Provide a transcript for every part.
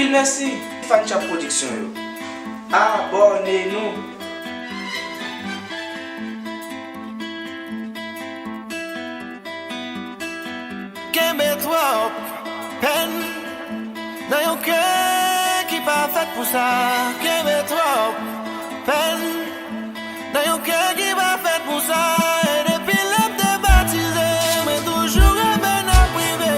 pile merci. Fancha Production yo. Abonnez-nous. Kembe trop peine dans yon cœur qui pas fait pour ça. Kembe trop peine dans yon cœur qui pas fait pour ça. Et depuis l'homme de baptisé, mais toujours un à privé.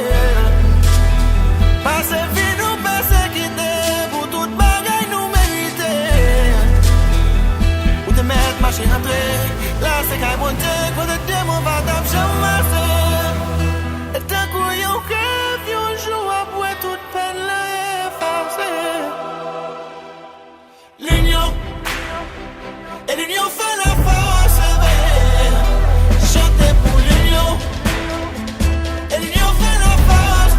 Passe vie nous persécuter pour toute bagaille nous mériter. Ou te mettre marcher rentrer, là c'est qu'à monter, quand le démon va t'abjammer. Et d'un coup, yon rêve, yon joue à boire toute peine là effacée. L'union, et l'union fait la force. Chantez pour l'union, et l'union fait la force.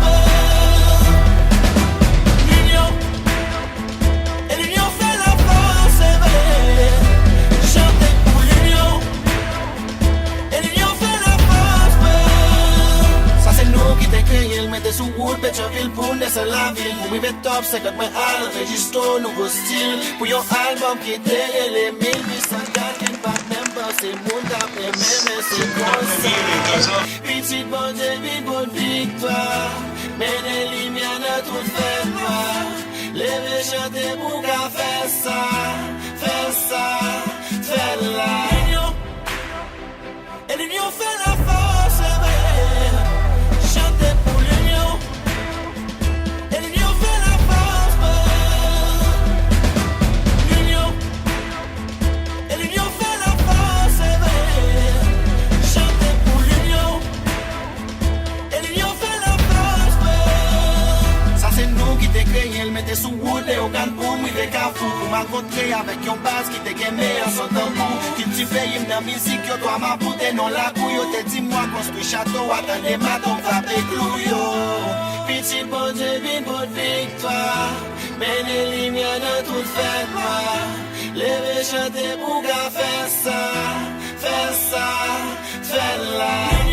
L'union, et l'union fait la force. Chantez pour l'union, et l'union fait la force. Ça c'est nous qui t'écrivons, il mettait sous route, Pétionville pour naître la ville. Pour vivre top, c'est que moi enregistre nouveau style. Pour yon album qui était les 1804, qui ne pas même pas, c'est mon tapé, même c'est constant. Petite bonne vie, bonne victoire. Mais les lumières de toute fête noire. Les chanter pour qu'à faire ça, faire là. L'union, et l'union fait la force. Chantez pour l'union, et l'union fait la force. L'union, et l'union fait la force. Chantez pour l'union, et l'union fait la force. Ça c'est nous qui t'écrivons, il mettait sous route et au can pour moi des cafous. Pour m'encontrer avec yon base qui t'est meilleur son temps. Qui tu fais une dans musique, yo toi ma poudre non la couille. Yo te dis moi construit château, attendez ma tombe frappé clou yo. Petit bon Dieu, une bonne victoire. Mais les lumières de toute fête noire. Les chanter pour qu'à faire ça, faire là.